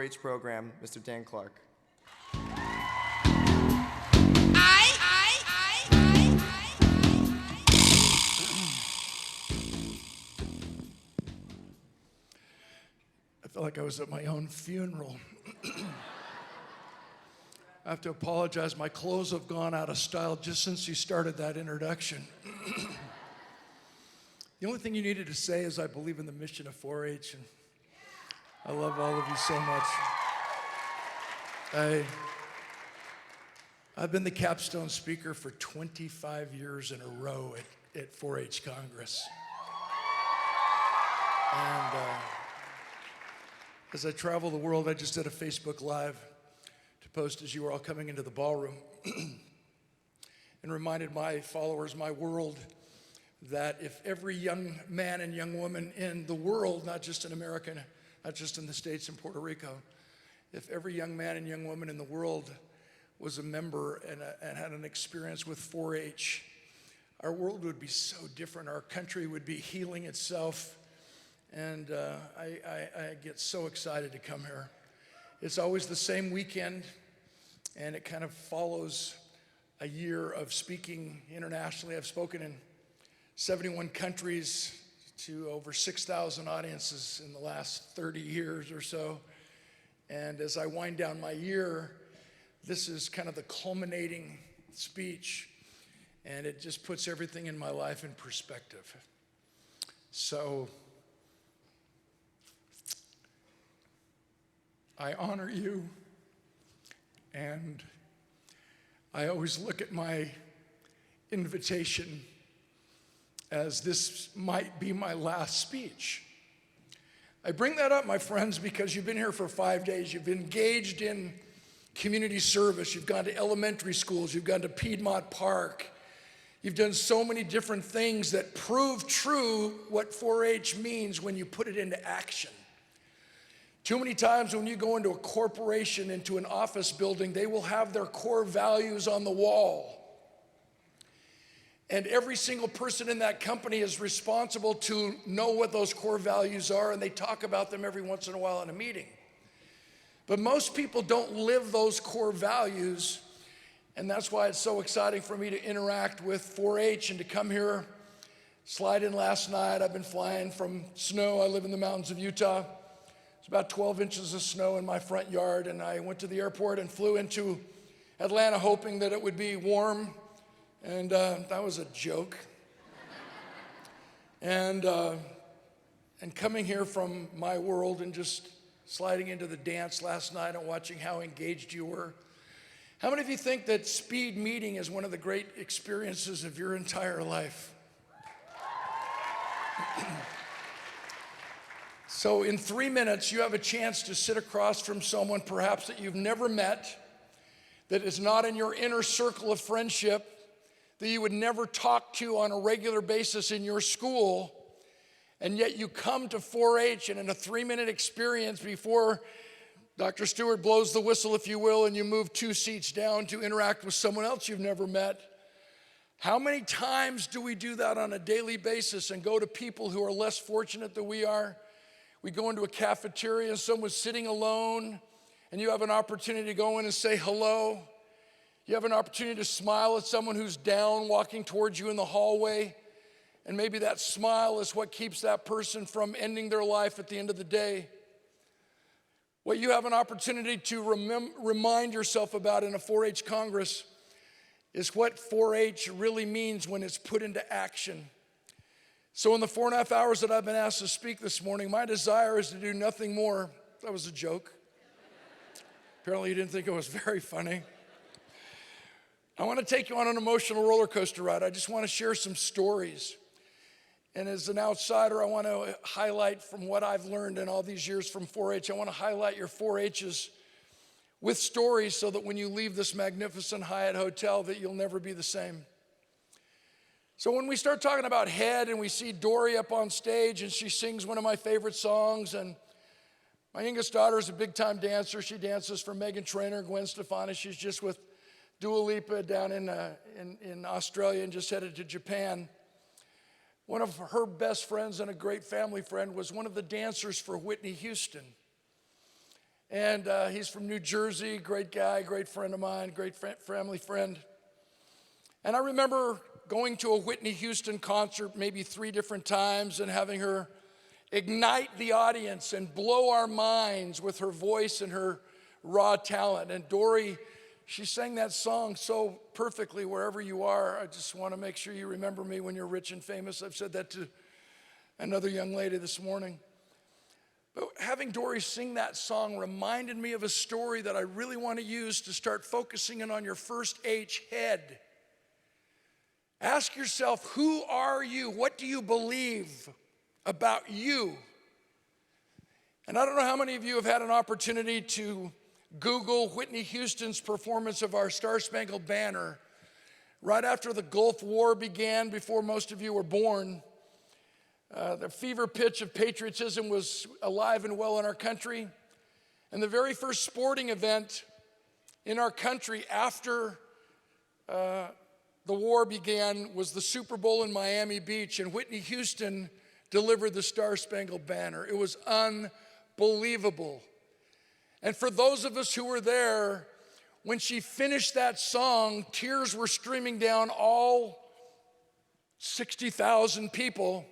4-H program, Mr. Dan Clark. I felt like I was at my own funeral. I have to apologize. My clothes have gone out of style just since you started that introduction. The only thing you needed to say is I believe in the mission of 4-H, and I love all of you so much. I've been the capstone speaker for 25 years in a row at 4-H Congress. And as I travel the world, I just did a Facebook Live to post as you were all coming into the ballroom and reminded my followers, my world, that if every young man and young woman in the world, not just in America, not just in the States and Puerto Rico, if every young man and young woman in the world was a member and had an experience with 4-H, our world would be so different. Our country would be healing itself. And I get so excited to come here. It's always the same weekend, and it kind of follows a year of speaking internationally. I've spoken in 71 countries to over 6,000 audiences in the last 30 years or so. And as I wind down my year, this is kind of the culminating speech, and it just puts everything in my life in perspective. So I honor you, and I always look at my invitation as this might be my last speech. I bring that up, my friends, because you've been here for 5 days. You've engaged in community service. You've gone to elementary schools. You've gone to Piedmont Park. You've done so many different things that prove true what 4-H means when you put it into action. Too many times when you go into a corporation, into an office building, they will have their core values on the wall. And every single person in that company is responsible to know what those core values are, and they talk about them every once in a while in a meeting. But most people don't live those core values, and that's why it's so exciting for me to interact with 4-H and to come here, slide in last night. I've been flying from snow. I live in the mountains of Utah. It's about 12 inches of snow in my front yard, and I went to the airport and flew into Atlanta hoping that it would be warm, and that was a joke. And coming here from my world and just sliding into the dance last night and watching how engaged you were. How many of you think that speed meeting is one of the great experiences of your entire life? So in 3 minutes, you have a chance to sit across from someone perhaps that you've never met, that is not in your inner circle of friendship, that you would never talk to on a regular basis in your school, and yet you come to 4-H, and in a 3-minute experience before Dr. Stewart blows the whistle, if you will, and you move 2 seats down to interact with someone else you've never met. How many times do we do that on a daily basis and go to people who are less fortunate than we are? We go into a cafeteria and someone's sitting alone, and you have an opportunity to go in and say hello. You have an opportunity to smile at someone who's down, walking towards you in the hallway. And maybe that smile is what keeps that person from ending their life at the end of the day. What you have an opportunity to remind yourself about in a 4-H Congress is what 4-H really means when it's put into action. So in the 4.5 hours that I've been asked to speak this morning, my desire is to do nothing more. That was a joke. Apparently you didn't think it was very funny. I want to take you on an emotional roller coaster ride. I just want to share some stories. And as an outsider, I want to highlight from what I've learned in all these years from 4-H. I want to highlight your 4-H's with stories so that when you leave this magnificent Hyatt hotel that you'll never be the same. So when we start talking about head and we see Dory up on stage and she sings one of my favorite songs, and my youngest daughter is a big-time dancer. She dances for Meghan Trainor, Gwen Stefani. She's just with Dua Lipa down in Australia and just headed to Japan. One of her best friends and a great family friend was one of the dancers for Whitney Houston. And he's from New Jersey, great guy, great friend of mine, great family friend. And I remember going to a Whitney Houston concert maybe 3 different times and having her ignite the audience and blow our minds with her voice and her raw talent. And Dory, she sang that song so perfectly, Wherever You Are. I just want to make sure you remember me when you're rich and famous. I've said that to another young lady this morning. But having Dory sing that song reminded me of a story that I really want to use to start focusing in on your first H, head. Ask yourself, who are you? What do you believe about you? And I don't know how many of you have had an opportunity to Google Whitney Houston's performance of our Star Spangled Banner right after the Gulf War began, before most of you were born. The fever pitch of patriotism was alive and well in our country. And the very first sporting event in our country after the war began was the Super Bowl in Miami Beach, and Whitney Houston delivered the Star Spangled Banner. It was unbelievable. And for those of us who were there, when she finished that song, tears were streaming down all 60,000 people.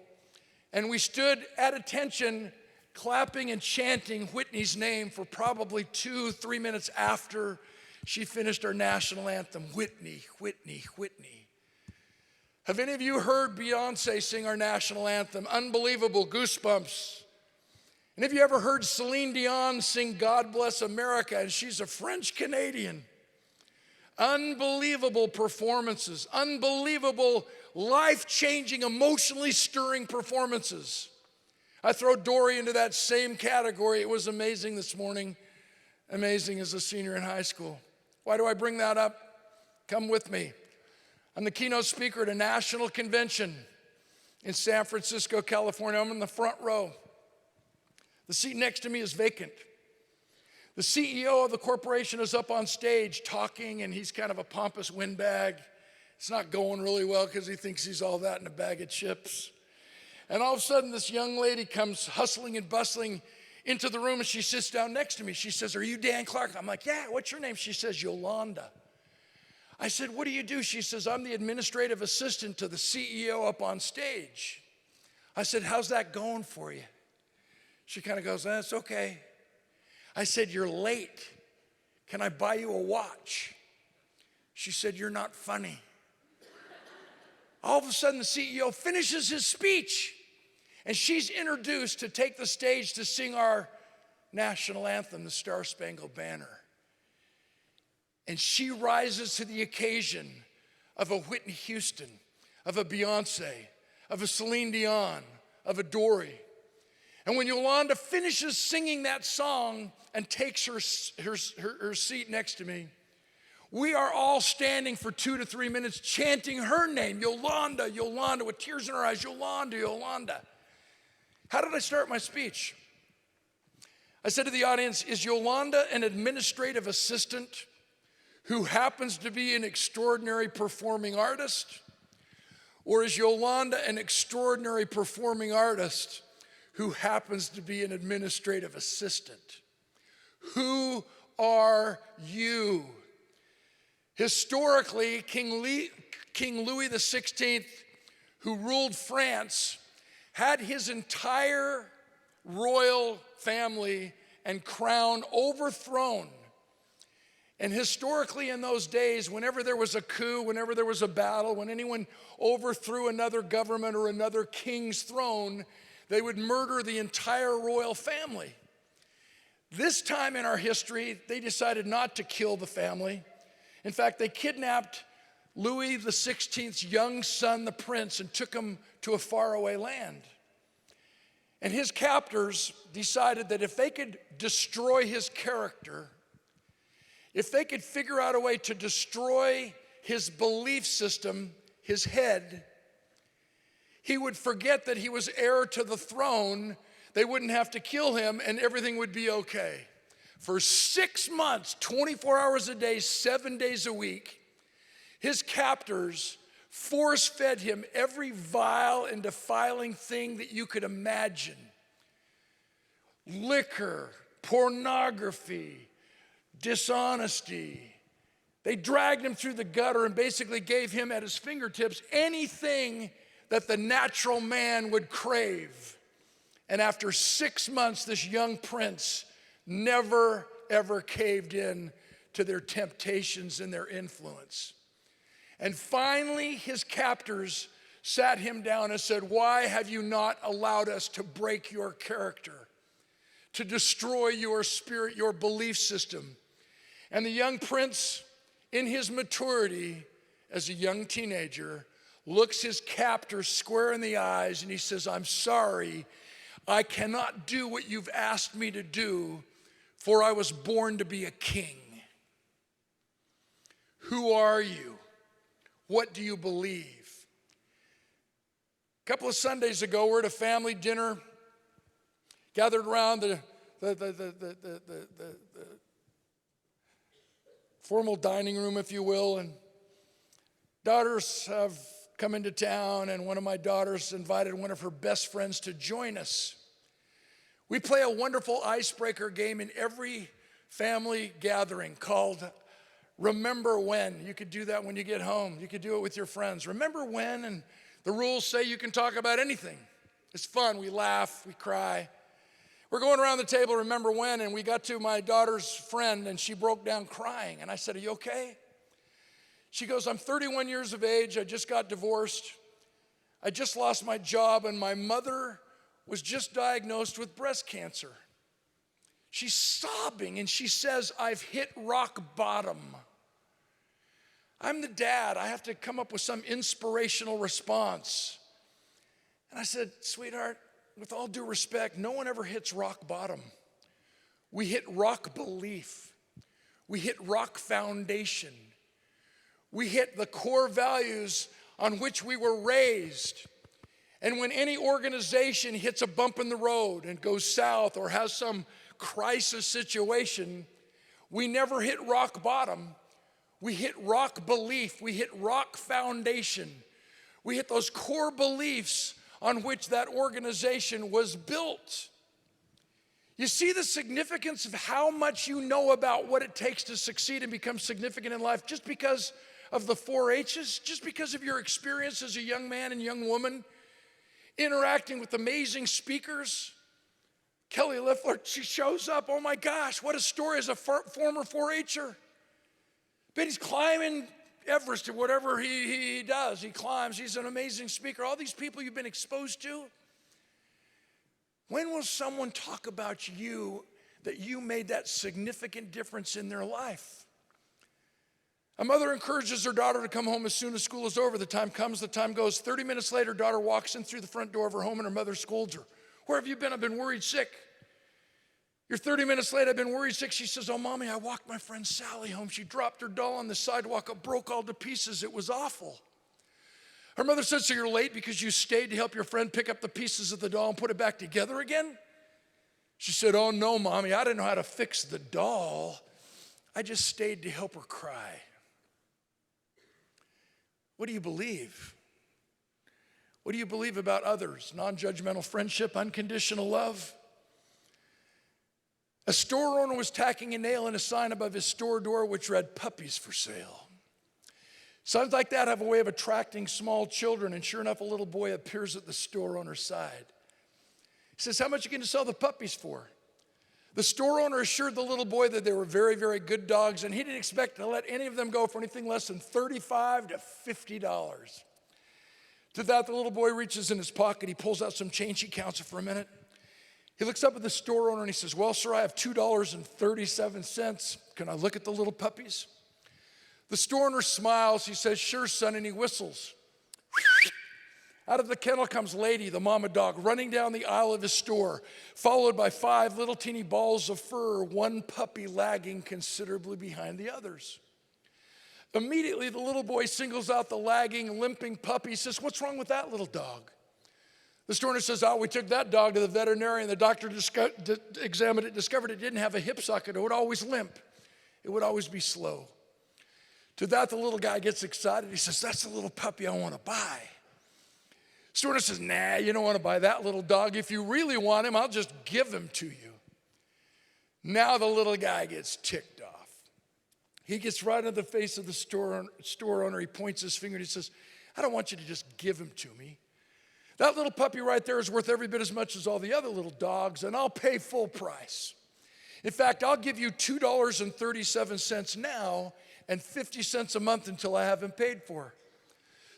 And we stood at attention, clapping and chanting Whitney's name for probably 2-3 minutes after she finished our national anthem, Whitney, Whitney, Whitney. Have any of you heard Beyonce sing our national anthem? Unbelievable, goosebumps. And have you ever heard Celine Dion sing God Bless America? And she's a French Canadian. Unbelievable performances, unbelievable, life-changing, emotionally stirring performances. I throw Dory into that same category. It was amazing this morning, amazing as a senior in high school. Why do I bring that up? Come with me. I'm the keynote speaker at a national convention in San Francisco, California. I'm in the front row. The seat next to me is vacant. The CEO of the corporation is up on stage talking, and he's kind of a pompous windbag. It's not going really well because he thinks he's all that in a bag of chips. And all of a sudden, this young lady comes hustling and bustling into the room, and she sits down next to me. She says, "Are you Dan Clark?" I'm like, "Yeah, what's your name?" She says, "Yolanda." I said, "What do you do?" She says, "I'm the administrative assistant to the CEO up on stage." I said, "How's that going for you?" She kind of goes, "That's okay." I said, "You're late. Can I buy you a watch?" She said, "You're not funny." All of a sudden, the CEO finishes his speech, and she's introduced to take the stage to sing our national anthem, the Star Spangled Banner. And she rises to the occasion of a Whitney Houston, of a Beyonce, of a Celine Dion, of a Dory. And when Yolanda finishes singing that song and takes her seat next to me, we are all standing for 2 to 3 minutes chanting her name, Yolanda, Yolanda, with tears in our eyes, Yolanda, Yolanda. How did I start my speech? I said to the audience, "Is Yolanda an administrative assistant who happens to be an extraordinary performing artist? Or is Yolanda an extraordinary performing artist who happens to be an administrative assistant? Who are you?" Historically, King Louis XVI, who ruled France, had his entire royal family and crown overthrown. And historically in those days, whenever there was a coup, whenever there was a battle, when anyone overthrew another government or another king's throne, they would murder the entire royal family. This time in our history, they decided not to kill the family. In fact, they kidnapped Louis XVI's young son, the prince, and took him to a faraway land. And his captors decided that if they could destroy his character, if they could figure out a way to destroy his belief system, his head, he would forget that he was heir to the throne. They wouldn't have to kill him, and everything would be okay. For 6 months, 24 hours a day, 7 days a week, his captors force-fed him every vile and defiling thing that you could imagine. Liquor, pornography, dishonesty. They dragged him through the gutter and basically gave him at his fingertips anything that the natural man would crave. And after 6 months, this young prince never, ever caved in to their temptations and their influence. And finally, his captors sat him down and said, "Why have you not allowed us to break your character, to destroy your spirit, your belief system?" And the young prince, in his maturity as a young teenager, looks his captor square in the eyes and he says, "I'm sorry, I cannot do what you've asked me to do, for I was born to be a king." Who are you? What do you believe? A couple of Sundays ago, we're at a family dinner, gathered around the formal dining room, if you will, and daughters have come into town, and one of my daughters invited one of her best friends to join us. We play a wonderful icebreaker game in every family gathering called Remember When. You could do that when you get home. You could do it with your friends. Remember when, and the rules say you can talk about anything. It's fun. We laugh, we cry. We're going around the table, remember when, and we got to my daughter's friend, and she broke down crying. And I said, "Are you okay?" She goes, "I'm 31 years of age. I just got divorced. I just lost my job, and my mother was just diagnosed with breast cancer." She's sobbing, and she says, "I've hit rock bottom." I'm the dad. I have to come up with some inspirational response. And I said, "Sweetheart, with all due respect, no one ever hits rock bottom. We hit rock belief. We hit rock foundation. We hit the core values on which we were raised. And when any organization hits a bump in the road and goes south or has some crisis situation, we never hit rock bottom. We hit rock belief. We hit rock foundation. We hit those core beliefs on which that organization was built. You see the significance of how much you know about what it takes to succeed and become significant in life just because of the 4 H's, just because of your experience as a young man and young woman, interacting with amazing speakers. Kelly Liffler, she shows up, oh my gosh, what a story as a former 4-H'er. But he's climbing Everest or whatever he does. He climbs, he's an amazing speaker. All these people you've been exposed to. When will someone talk about you that you made that significant difference in their life? A mother encourages her daughter to come home as soon as school is over. The time comes, the time goes. 30 minutes later, daughter walks in through the front door of her home and her mother scolds her. "Where have you been? I've been worried sick." "You're 30 minutes late, I've been worried sick." She says, "Oh, Mommy, I walked my friend Sally home. She dropped her doll on the sidewalk. It broke all to pieces. It was awful." Her mother says, "So you're late because you stayed to help your friend pick up the pieces of the doll and put it back together again?" She said, "Oh, no, Mommy, I didn't know how to fix the doll. I just stayed to help her cry." What do you believe? What do you believe about others? Non-judgmental friendship, unconditional love? A store owner was tacking a nail in a sign above his store door which read, "Puppies for sale." Signs like that have a way of attracting small children, and sure enough, a little boy appears at the store owner's side. He says, "How much are you going to sell the puppies for?" The store owner assured the little boy that they were very, very good dogs, and he didn't expect to let any of them go for anything less than $35 to $50. To that, the little boy reaches in his pocket. He pulls out some change. He counts it for a minute. He looks up at the store owner and he says, "Well, sir, I have $2.37. Can I look at the little puppies?" The store owner smiles. He says, "Sure, son," and he whistles. Out of the kennel comes Lady, the mama dog, running down the aisle of his store, followed by 5 little teeny balls of fur, one puppy lagging considerably behind the others. Immediately, the little boy singles out the lagging, limping puppy. He says, "What's wrong with that little dog?" The store owner says, "Oh, we took that dog to the veterinarian. The doctor examined it, discovered it didn't have a hip socket. It would always limp. It would always be slow." To that, the little guy gets excited. He says, "That's the little puppy I want to buy." The store owner says, "Nah, you don't want to buy that little dog. If you really want him, I'll just give him to you." Now the little guy gets ticked off. He gets right in the face of the store owner. He points his finger and he says, I don't want you to just give him to me. That little puppy right there is worth every bit as much as all the other little dogs, and I'll pay full price. In fact, I'll give you $2.37 now and 50 cents a month until I have him paid for.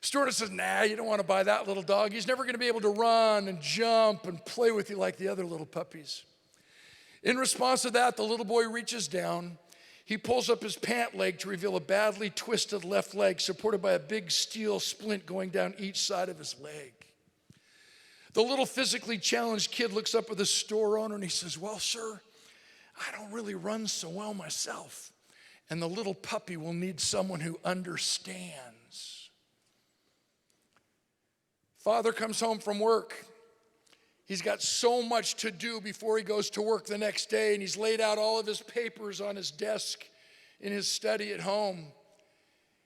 Store owner says, nah, you don't want to buy that little dog. He's never going to be able to run and jump and play with you like the other little puppies. In response to that, the little boy reaches down. He pulls up his pant leg to reveal a badly twisted left leg supported by a big steel splint going down each side of his leg. The little physically challenged kid looks up at the store owner and he says, well, sir, I don't really run so well myself. And the little puppy will need someone who understands. Father comes home from work. He's got so much to do before he goes to work the next day, and he's laid out all of his papers on his desk in his study at home.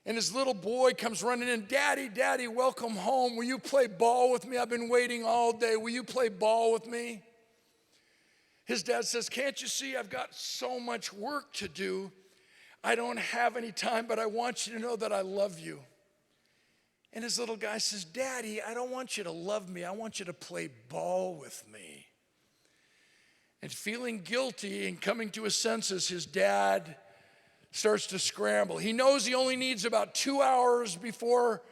And his little boy comes running in, Daddy, Daddy, welcome home. Will you play ball with me? I've been waiting all day. Will you play ball with me? His dad says, can't you see I've got so much work to do? I don't have any time, but I want you to know that I love you. And his little guy says, Daddy, I don't want you to love me. I want you to play ball with me. And feeling guilty and coming to his senses, his dad starts to scramble. He knows he only needs about 2 hours before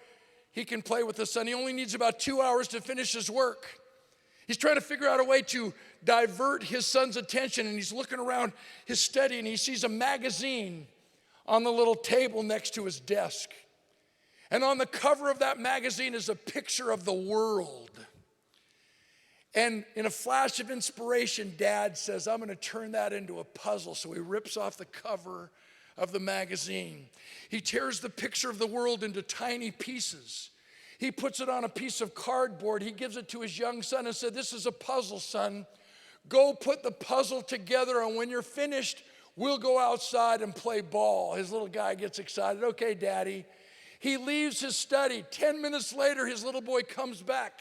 he can play with his son. He only needs about 2 hours to finish his work. He's trying to figure out a way to divert his son's attention, and he's looking around his study, and he sees a magazine on the little table next to his desk. And on the cover of that magazine is a picture of the world. And in a flash of inspiration, Dad says, I'm going to turn that into a puzzle. So he rips off the cover of the magazine. He tears the picture of the world into tiny pieces. He puts it on a piece of cardboard. He gives it to his young son and said, this is a puzzle, son. Go put the puzzle together, and when you're finished, we'll go outside and play ball. His little guy gets excited. Okay, Daddy. He leaves his study. 10 minutes later, his little boy comes back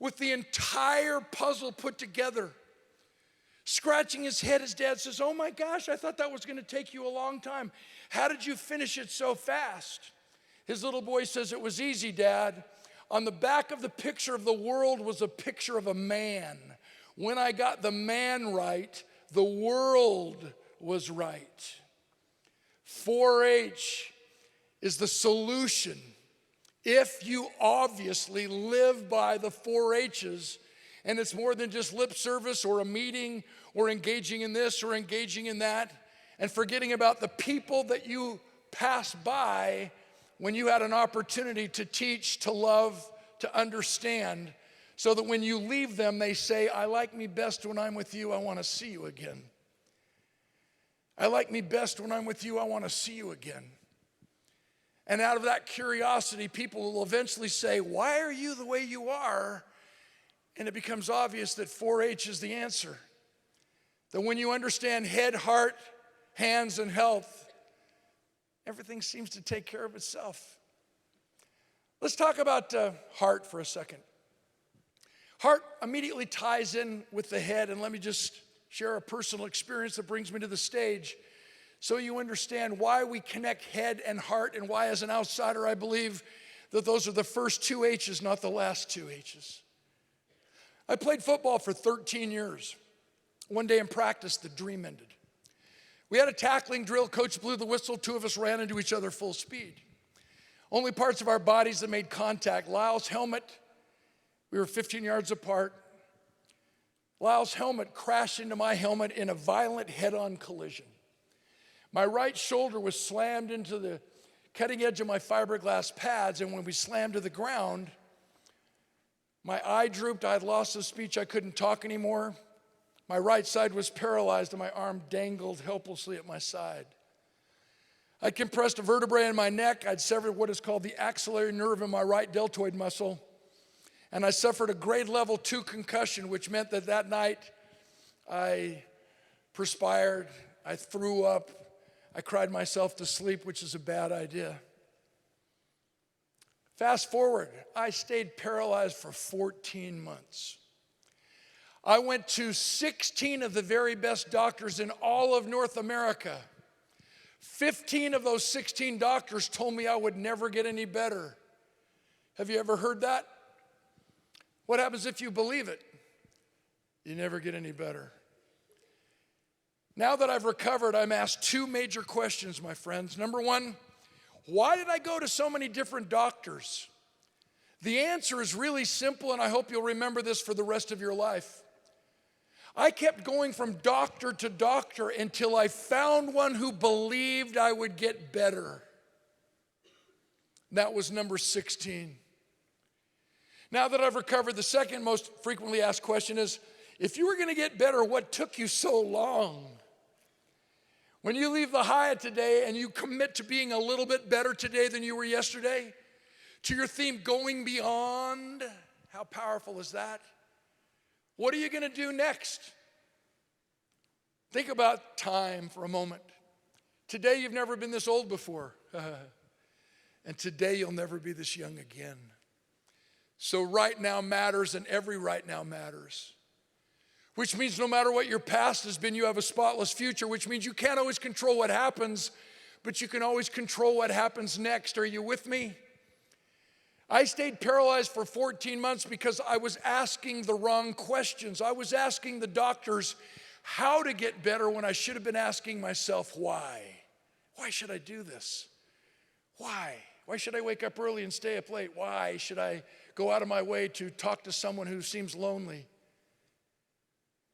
with the entire puzzle put together. Scratching his head, his dad says, oh my gosh, I thought that was going to take you a long time. How did you finish it so fast? His little boy says, it was easy, Dad. On the back of the picture of the world was a picture of a man. When I got the man right, the world was right. 4-H is the solution if you obviously live by the 4-H's, and it's more than just lip service or a meeting or engaging in this or engaging in that and forgetting about the people that you passed by when you had an opportunity to teach, to love, to understand, so that when you leave them, they say, I like me best when I'm with you, I want to see you again. I like me best when I'm with you, I want to see you again. And out of that curiosity, people will eventually say, why are you the way you are? And it becomes obvious that 4-H is the answer. That when you understand head, heart, hands, and health, everything seems to take care of itself. Let's talk about heart for a second. Heart immediately ties in with the head, and let me just share a personal experience that brings me to the stage so you understand why we connect head and heart, and why as an outsider I believe that those are the first 2 H's, not the last 2 H's. I played football for 13 years. One day in practice, the dream ended. We had a tackling drill. Coach blew the whistle. 2 of us ran into each other full speed. Only parts of our bodies that made contact. Lyle's helmet, we were 15 yards apart. Lyle's helmet crashed into my helmet in a violent head-on collision. My right shoulder was slammed into the cutting edge of my fiberglass pads, and when we slammed to the ground, my eye drooped. I had lost the speech. I couldn't talk anymore. My right side was paralyzed, and my arm dangled helplessly at my side. I compressed a vertebrae in my neck. I'd severed what is called the axillary nerve in my right deltoid muscle, and I suffered a grade level 2 concussion, which meant that that night I perspired, I threw up, I cried myself to sleep, which is a bad idea. Fast forward, I stayed paralyzed for 14 months. I went to 16 of the very best doctors in all of North America. 15 of those 16 doctors told me I would never get any better. Have you ever heard that? What happens if you believe it? You never get any better. Now that I've recovered, I'm asked two major questions, my friends. Number one, why did I go to so many different doctors? The answer is really simple, and I hope you'll remember this for the rest of your life. I kept going from doctor to doctor until I found one who believed I would get better. That was number 16. Now that I've recovered, the second most frequently asked question is, if you were going to get better, what took you so long? When you leave the Hyatt today and you commit to being a little bit better today than you were yesterday, to your theme, going beyond, how powerful is that? What are you going to do next? Think about time for a moment. Today you've never been this old before. And today you'll never be this young again. So right now matters, and every right now matters. Which means no matter what your past has been, you have a spotless future, which means you can't always control what happens, but you can always control what happens next. Are you with me? I stayed paralyzed for 14 months because I was asking the wrong questions. I was asking the doctors how to get better when I should have been asking myself why. Why should I do this? Why? Why should I wake up early and stay up late? Why should I go out of my way to talk to someone who seems lonely?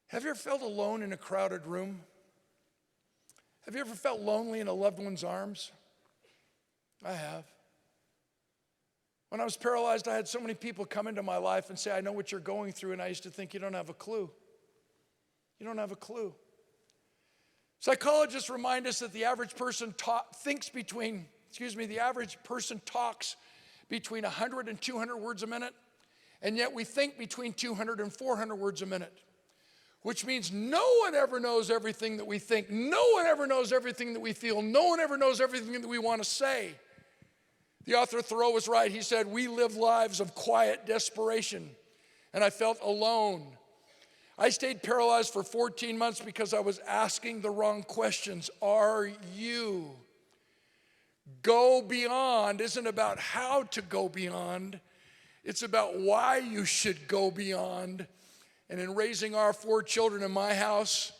Have you ever felt alone in a crowded room? Have you ever felt lonely in a loved one's arms? I have. When I was paralyzed, I had so many people come into my life and say, I know what you're going through, and I used to think, you don't have a clue. You don't have a clue. Psychologists remind us that the average person talks between 100 and 200 words a minute, and yet we think between 200 and 400 words a minute, which means no one ever knows everything that we think. No one ever knows everything that we feel. No one ever knows everything that we want to say. The author Thoreau was right. He said, we live lives of quiet desperation, and I felt alone. I stayed paralyzed for 14 months because I was asking the wrong questions. Are you? Go beyond isn't about how to go beyond. It's about why you should go beyond. And in raising our 4 children in my house,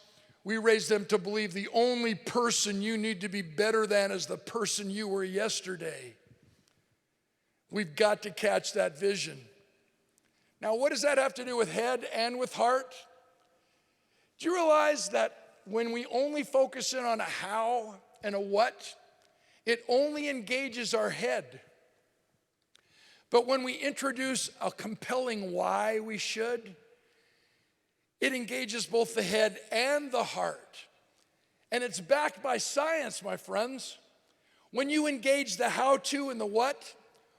we raised them to believe the only person you need to be better than is the person you were yesterday. We've got to catch that vision. Now, what does that have to do with head and with heart? Do you realize that when we only focus in on a how and a what, it only engages our head? But when we introduce a compelling why we should, it engages both the head and the heart. And it's backed by science, my friends. When you engage the how-to and the what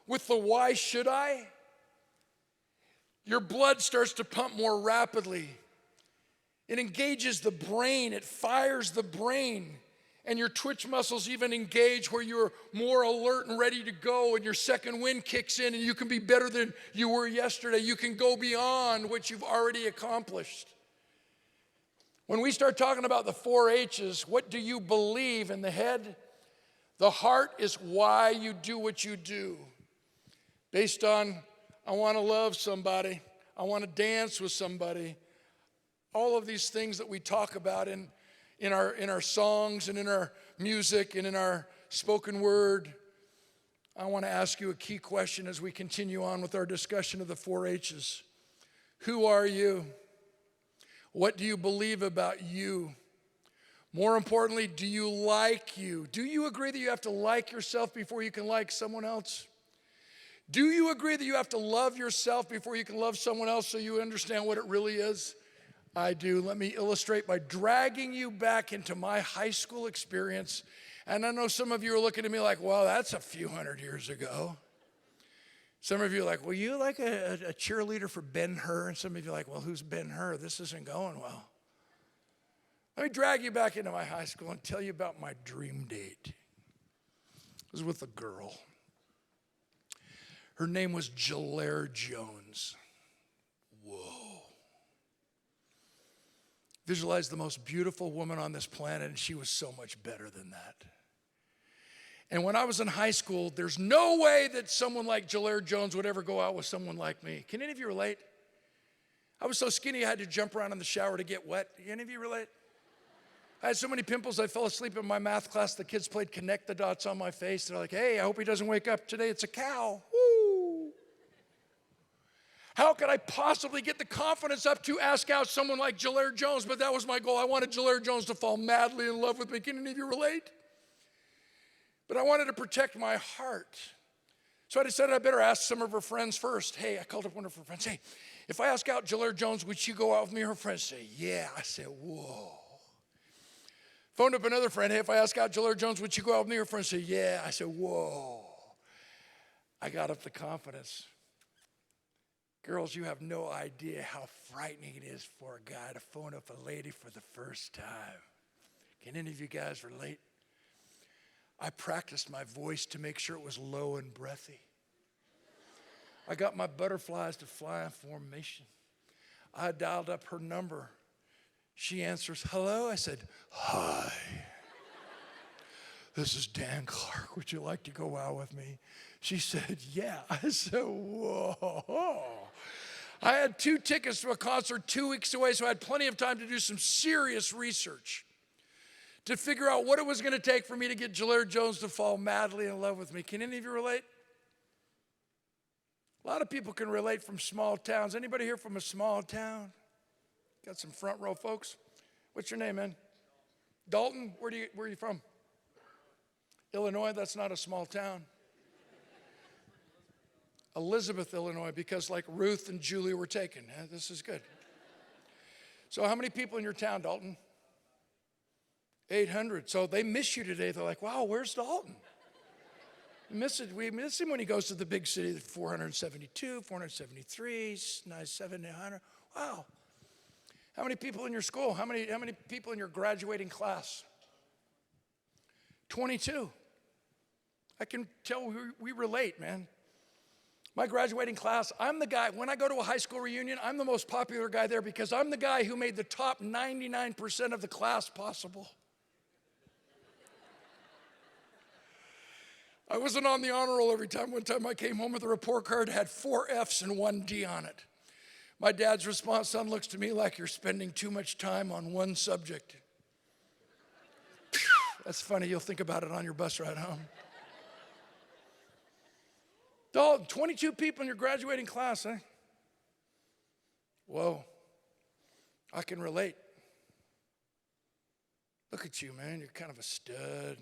with the why should I, your blood starts to pump more rapidly. It engages the brain, it fires the brain, and your twitch muscles even engage where you're more alert and ready to go, and your second wind kicks in, and you can be better than you were yesterday. You can go beyond what you've already accomplished. When we start talking about the 4 H's, what do you believe in the head? The heart is why you do what you do. Based on, I want to love somebody, I want to dance with somebody. All of these things that we talk about in our songs and in our music and in our spoken word. I want to ask you a key question as we continue on with our discussion of the 4 H's. Who are you? What do you believe about you? More importantly, do you like you? Do you agree that you have to like yourself before you can like someone else? Do you agree that you have to love yourself before you can love someone else so you understand what it really is? I do. Let me illustrate by dragging you back into my high school experience. And I know some of you are looking at me like, well, that's a few hundred years ago. Some of you are like, well, you like a cheerleader for Ben-Hur? And some of you are like, well, who's Ben-Hur? This isn't going well. Let me drag you back into my high school and tell you about my dream date. It was with a girl. Her name was Jalaire Jones. Whoa. visualized the most beautiful woman on this planet, and she was so much better than that. And when I was in high school, there's no way that someone like Jalaiah Jones would ever go out with someone like me. Can any of you relate? I was so skinny I had to jump around in the shower to get wet. Any of you relate? I had so many pimples I fell asleep in my math class. The kids played connect the dots on my face. They're like, hey, I hope he doesn't wake up today. It's a cow. Woo! How could I possibly get the confidence up to ask out someone like Jalaiah Jones? But that was my goal. I wanted Jalaiah Jones to fall madly in love with me. Can any of you relate? But I wanted to protect my heart. So I decided I better ask some of her friends first. Hey, I called up one of her friends. Hey, if I ask out Jalaiah Jones, would she go out with me? Her friends say, yeah. I said, whoa. Phoned up another friend. Hey, if I ask out Jalaiah Jones, would she go out with me? Her friends say, yeah. I said, whoa. I got up the confidence. Girls, you have no idea how frightening it is for a guy to phone up a lady for the first time. Can any of you guys relate? I practiced my voice to make sure it was low and breathy. I got my butterflies to fly in formation. I dialed up her number. She answers, hello. I said, hi. This is Dan Clark. Would you like to go out with me? She said, yeah. I said, whoa. I had 2 tickets to a concert 2 weeks away, so I had plenty of time to do some serious research to figure out what it was going to take for me to get Jalaiah Jones to fall madly in love with me. Can any of you relate? A lot of people can relate from small towns. Anybody here from a small town? Got some front row folks. What's your name, man? Dalton? Where are you from? Illinois? That's not a small town. Elizabeth, Illinois, because like Ruth and Julie were taken. This is good. So how many people in your town, Dalton? 800. So they miss you today. They're like, wow, where's Dalton? We miss him when he goes to the big city, 472, 473, 700. Wow. How many people in your school? How many people in your graduating class? 22. I can tell we relate, man. My graduating class, I'm the guy, when I go to a high school reunion, I'm the most popular guy there because I'm the guy who made the top 99% of the class possible. I wasn't on the honor roll every time. One time I came home with a report card, had 4 F's and 1 D on it. My dad's response, son, looks to me like you're spending too much time on one subject. That's funny, you'll think about it on your bus ride home. Dalton, 22 people in your graduating class, eh? Whoa, I can relate. Look at you, man, you're kind of a stud.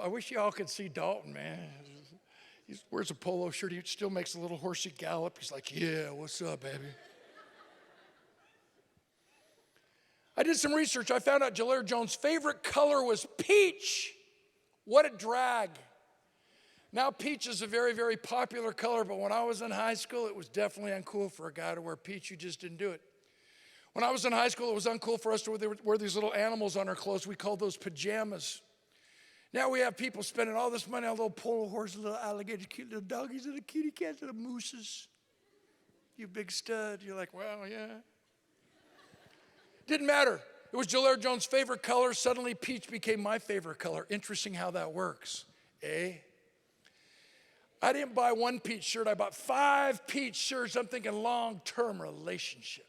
I wish you all could see Dalton, man. He wears a polo shirt. He still makes a little horsey gallop. He's like, yeah, what's up, baby? I did some research. I found out Jalaiah Jones' favorite color was peach. What a drag. Now peach is a very, very popular color, but when I was in high school, it was definitely uncool for a guy to wear peach. You just didn't do it. When I was in high school, it was uncool for us to wear these little animals on our clothes. We called those pajamas. Now we have people spending all this money on little polo horses, little alligators, cute little doggies, little kitty cats, little mooses. You big stud. You're like, well, yeah. Didn't matter. It was Jalaiah Jones' favorite color. Suddenly peach became my favorite color. Interesting how that works, eh? I didn't buy 1 peach shirt. I bought 5 peach shirts. I'm thinking long-term relationship.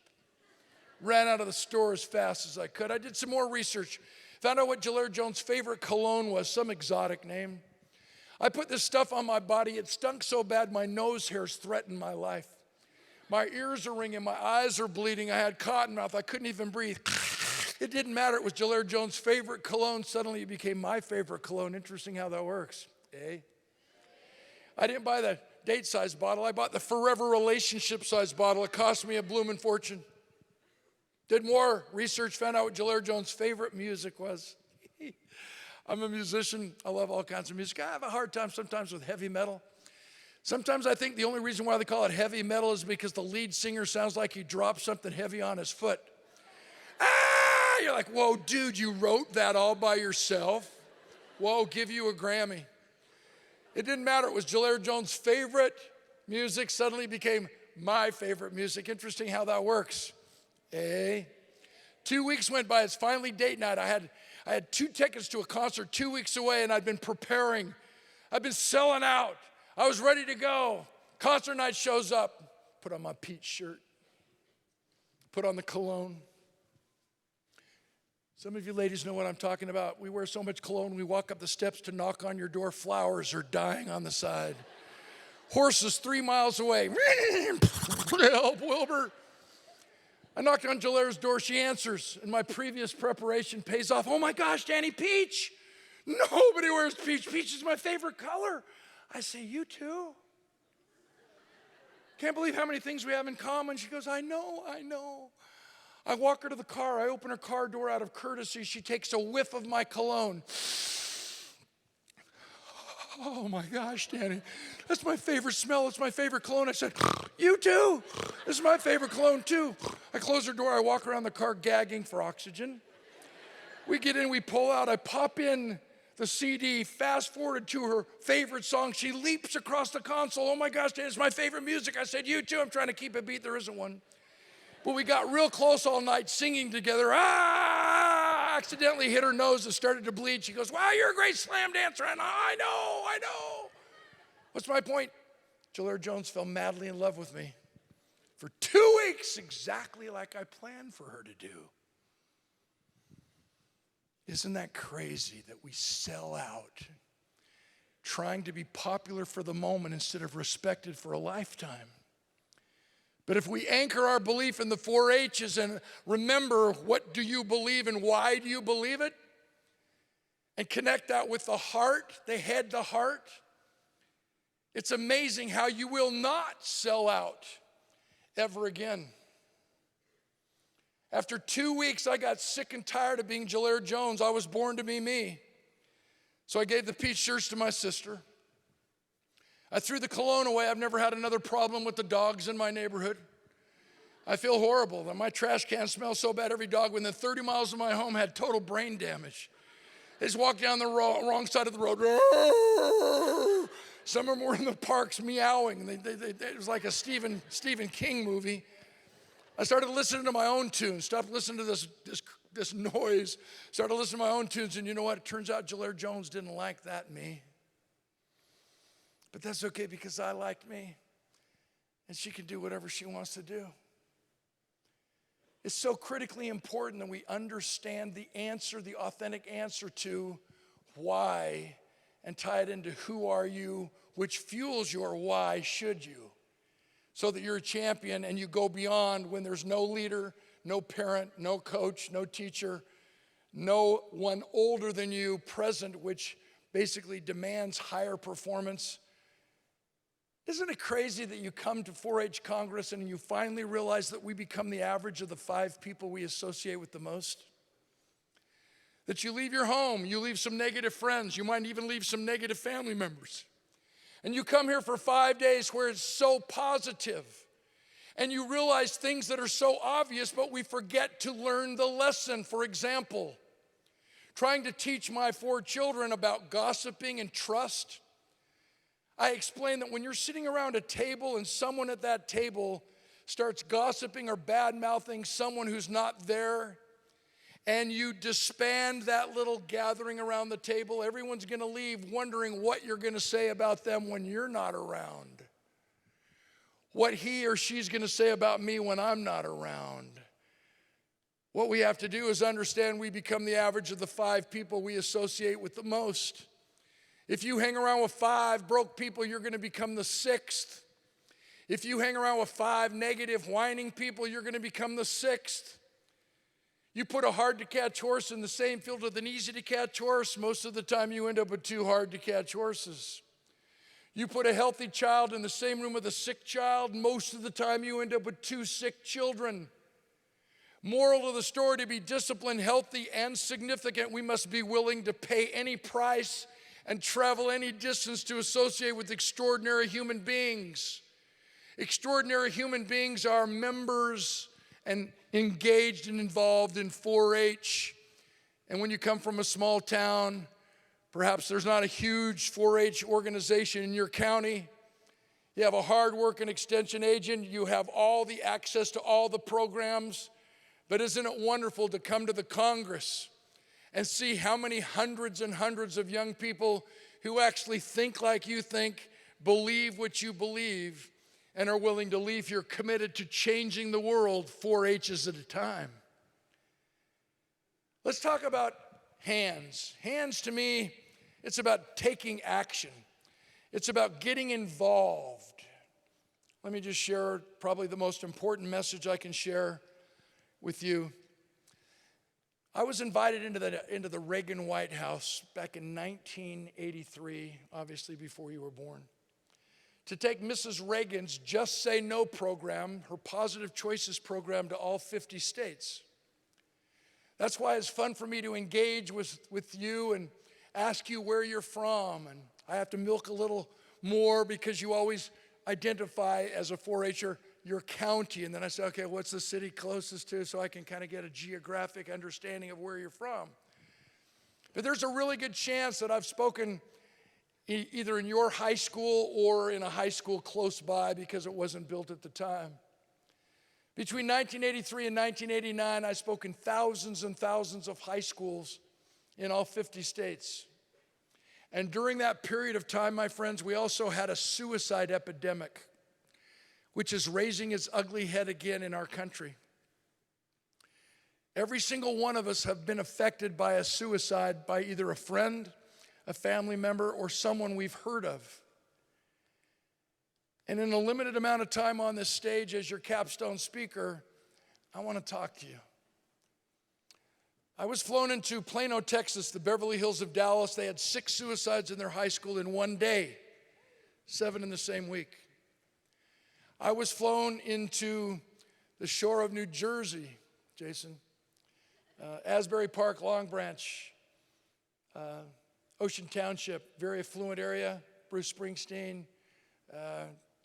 Ran out of the store as fast as I could. I did some more research. Found out what Jalaiah Jones' favorite cologne was, some exotic name. I put this stuff on my body. It stunk so bad my nose hairs threatened my life. My ears are ringing. My eyes are bleeding. I had cotton mouth. I couldn't even breathe. It didn't matter. It was Jalaiah Jones' favorite cologne. Suddenly it became my favorite cologne. Interesting how that works, eh? I didn't buy the date-sized bottle. I bought the forever relationship-sized bottle. It cost me a bloomin' fortune. Did more research, found out what Jalaiah Jones' favorite music was. I'm a musician. I love all kinds of music. I have a hard time sometimes with heavy metal. Sometimes I think the only reason why they call it heavy metal is because the lead singer sounds like he dropped something heavy on his foot. Ah! You're like, whoa, dude, you wrote that all by yourself? Whoa, give you a Grammy. It didn't matter. It was Jalaiah Jones' favorite music suddenly became my favorite music. Interesting how that works. Okay. 2 weeks went by. It's finally date night. I had 2 tickets to a concert 2 weeks away, and I'd been preparing. I've been selling out. I was ready to go. Concert night shows up. Put on my Pete shirt. Put on the cologne. Some of you ladies know what I'm talking about. We wear so much cologne, we walk up the steps to knock on your door. Flowers are dying on the side. Horses 3 miles away. Help, Wilbur. I knocked on Jalaira's door. She answers, and my previous preparation pays off. Oh my gosh, Danny, peach. Nobody wears peach. Peach is my favorite color. I say, you too? Can't believe how many things we have in common. She goes, I know. I walk her to the car. I open her car door out of courtesy. She takes a whiff of my cologne. Oh my gosh, Danny, that's my favorite smell. It's my favorite cologne. I said, you too? This is my favorite cologne too. I close her door. I walk around the car gagging for oxygen. We get in, we pull out. I pop in the CD, fast forwarded to her favorite song. She leaps across the console. Oh my gosh, Danny, it's my favorite music. I said, you too? I'm trying to keep a beat. There isn't one. But we got real close all night singing together. Accidentally hit her nose and started to bleed. She goes, wow, you're a great slam dancer. And I know. What's my point? Jalaira Jones fell madly in love with me for 2 weeks, exactly like I planned for her to do. Isn't that crazy that we sell out, trying to be popular for the moment instead of respected for a lifetime? But if we anchor our belief in the 4 H's and remember what do you believe and why do you believe it, and connect that with the heart, the head, the heart, it's amazing how you will not sell out ever again. After 2 weeks, I got sick and tired of being Jalaira Jones. I was born to be me. So I gave the peach shirts to my sister. I threw the cologne away. I've never had another problem with the dogs in my neighborhood. I feel horrible. My trash can smells so bad. Every dog within 30 miles of my home had total brain damage. They just walked down the wrong side of the road. Some of them were in the parks meowing. It was like a Stephen King movie. I started listening to my own tunes, stopped listening to this noise, started listening to my own tunes, and you know what? It turns out Jalaira Jones didn't like that me. But that's okay because I like me, and she can do whatever she wants to do. It's so critically important that we understand the answer, the authentic answer to why, and tie it into who are you, which fuels your why should you, so that you're a champion and you go beyond when there's no leader, no parent, no coach, no teacher, no one older than you present, which basically demands higher performance. Isn't it crazy that you come to 4-H Congress and you finally realize that we become the average of the 5 people we associate with the most? That you leave your home, you leave some negative friends, you might even leave some negative family members. And you come here for 5 days where it's so positive. And you realize things that are so obvious, but we forget to learn the lesson. For example, trying to teach my 4 children about gossiping and trust, I explained that when you're sitting around a table and someone at that table starts gossiping or bad-mouthing someone who's not there, and you disband that little gathering around the table, everyone's going to leave wondering what you're going to say about them when you're not around. What he or she's going to say about me when I'm not around. What we have to do is understand we become the average of the 5 people we associate with the most. If you hang around with 5 broke people, you're going to become the 6th. If you hang around with 5 negative, whining people, you're going to become the 6th. You put a hard-to-catch horse in the same field with an easy-to-catch horse, most of the time you end up with 2 hard-to-catch horses. You put a healthy child in the same room with a sick child, most of the time you end up with 2 sick children. Moral of the story, to be disciplined, healthy, and significant, we must be willing to pay any price and travel any distance to associate with extraordinary human beings. Extraordinary human beings are members and engaged and involved in 4-H. And when you come from a small town, perhaps there's not a huge 4-H organization in your county. You have a hard-working extension agent. You have all the access to all the programs. But isn't it wonderful to come to the Congress and see how many hundreds and hundreds of young people who actually think like you think, believe what you believe, and are willing to leave here committed to changing the world 4 H's at a time. Let's talk about hands. Hands, to me, it's about taking action. It's about getting involved. Let me just share probably the most important message I can share with you. I was invited into the Reagan White House back in 1983, obviously before you were born, to take Mrs. Reagan's Just Say No program, her Positive Choices program, to all 50 states. That's why it's fun for me to engage with you and ask you where you're from. And I have to milk a little more because you always identify as a 4-H'er your county. And then I say, okay, what's the city closest to, so I can kind of get a geographic understanding of where you're from. But there's a really good chance that I've spoken either in your high school or in a high school close by because it wasn't built at the time. Between 1983 and 1989, I spoke in thousands and thousands of high schools in all 50 states. And during that period of time, my friends, we also had a suicide epidemic, which is raising its ugly head again in our country. Every single one of us have been affected by a suicide by either a friend, a family member, or someone we've heard of. And in a limited amount of time on this stage as your capstone speaker, I want to talk to you. I was flown into Plano, Texas, the Beverly Hills of Dallas. They had 6 suicides in their high school in one day, 7 in the same week. I was flown into the shore of New Jersey, Jason, Asbury Park, Long Branch, Ocean Township, very affluent area, Bruce Springsteen,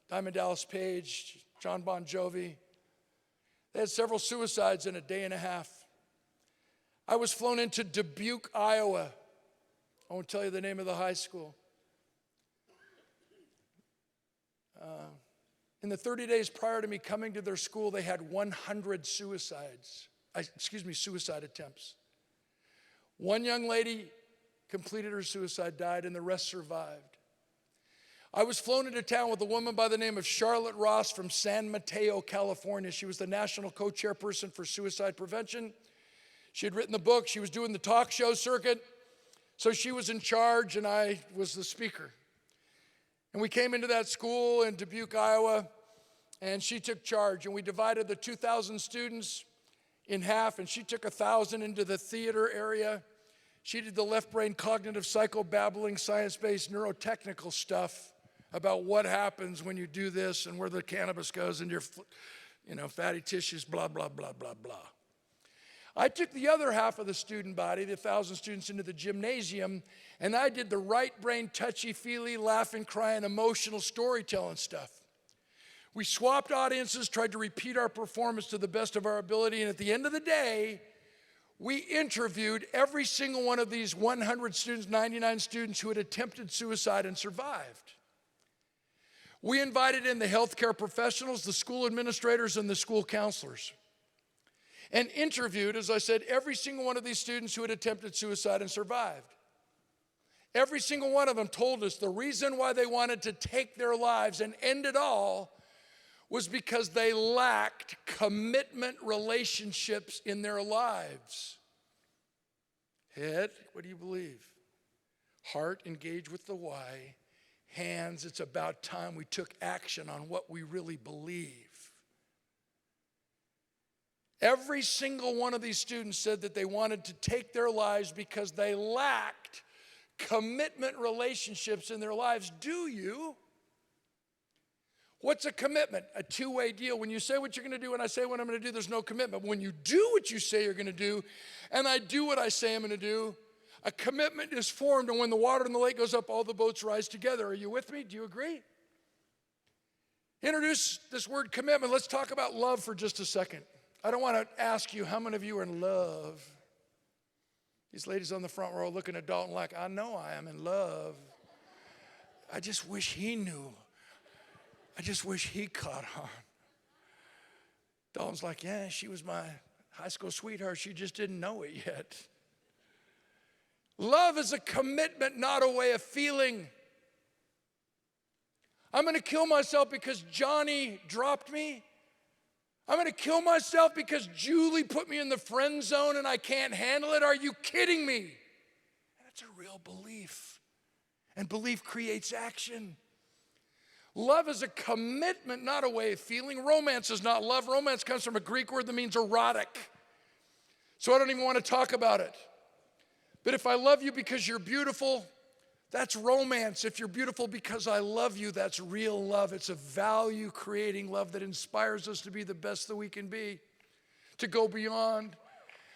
Diamond Dallas Page, John Bon Jovi. They had several suicides in a day and a half. I was flown into Dubuque, Iowa. I won't tell you the name of the high school. In the 30 days prior to me coming to their school, they had 100 suicide attempts. One young lady completed her suicide, died, and the rest survived. I was flown into town with a woman by the name of Charlotte Ross from San Mateo, California. She was the national co-chairperson for suicide prevention. She had written the book. She was doing the talk show circuit. So she was in charge, and I was the speaker. And we came into that school in Dubuque, Iowa, and she took charge. And we divided the 2,000 students in half, and she took 1,000 into the theater area. She did the left brain cognitive psychobabbling, science-based neurotechnical stuff about what happens when you do this and where the cannabis goes in your fatty tissues, blah, blah, blah, blah, blah. I took the other half of the student body, the 1,000 students, into the gymnasium, and I did the right brain touchy-feely, laughing, crying, emotional storytelling stuff. We swapped audiences, tried to repeat our performance to the best of our ability, and at the end of the day, we interviewed every single one of these 100 students, 99 students who had attempted suicide and survived. We invited in the healthcare professionals, the school administrators, and the school counselors, and interviewed, as I said, every single one of these students who had attempted suicide and survived. Every single one of them told us the reason why they wanted to take their lives and end it all was because they lacked commitment relationships in their lives. Head, what do you believe? Heart, engage with the why. Hands, it's about time we took action on what we really believe. Every single one of these students said that they wanted to take their lives because they lacked commitment relationships in their lives. Do you? What's a commitment? A two-way deal. When you say what you're going to do and I say what I'm going to do, there's no commitment. When you do what you say you're going to do and I do what I say I'm going to do, a commitment is formed, and when the water in the lake goes up, all the boats rise together. Are you with me? Do you agree? Introduce this word commitment. Let's talk about love for just a second. I don't want to ask you how many of you are in love. These ladies on the front row looking at Dalton like, I know I am in love. I just wish he knew. I just wish he caught on. Dalton's like, yeah, she was my high school sweetheart. She just didn't know it yet. Love is a commitment, not a way of feeling. I'm going to kill myself because Johnny dropped me. I'm going to kill myself because Julie put me in the friend zone and I can't handle it. Are you kidding me? That's a real belief. And belief creates action. Love is a commitment, not a way of feeling. Romance is not love. Romance comes from a Greek word that means erotic. So I don't even want to talk about it. But if I love you because you're beautiful, that's romance. If you're beautiful because I love you, that's real love. It's a value-creating love that inspires us to be the best that we can be, to go beyond.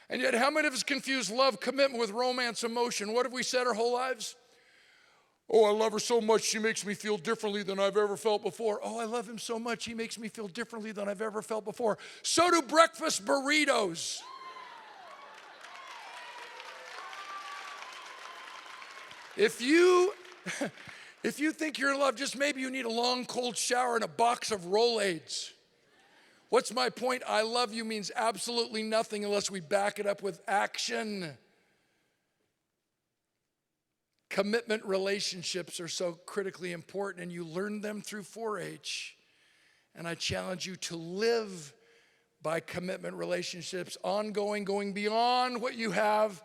And yet, how many of us confuse love, commitment with romance, emotion? What have we said our whole lives? Oh, I love her so much, she makes me feel differently than I've ever felt before. Oh, I love him so much, he makes me feel differently than I've ever felt before. So do breakfast burritos. If you think you're in love, just maybe you need a long, cold shower and a box of Rolaids. What's my point? I love you means absolutely nothing unless we back it up with action. Commitment relationships are so critically important, and you learn them through 4-H. And I challenge you to live by commitment relationships, ongoing, going beyond what you have,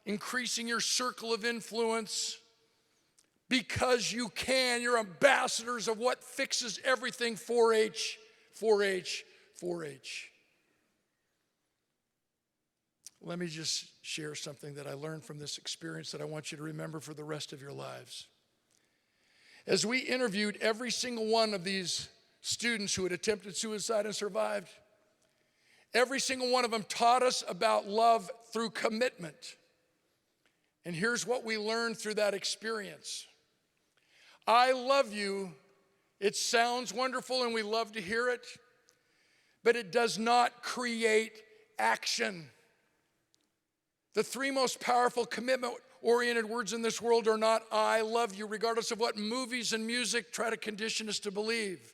increasing your circle of influence because you can. You're ambassadors of what fixes everything. 4-H, 4-H, 4-H. Let me just share something that I learned from this experience that I want you to remember for the rest of your lives. As we interviewed every single one of these students who had attempted suicide and survived, every single one of them taught us about love through commitment. And here's what we learned through that experience. I love you. It sounds wonderful and we love to hear it, but it does not create action. The 3 most powerful commitment-oriented words in this world are not I love you, regardless of what movies and music try to condition us to believe.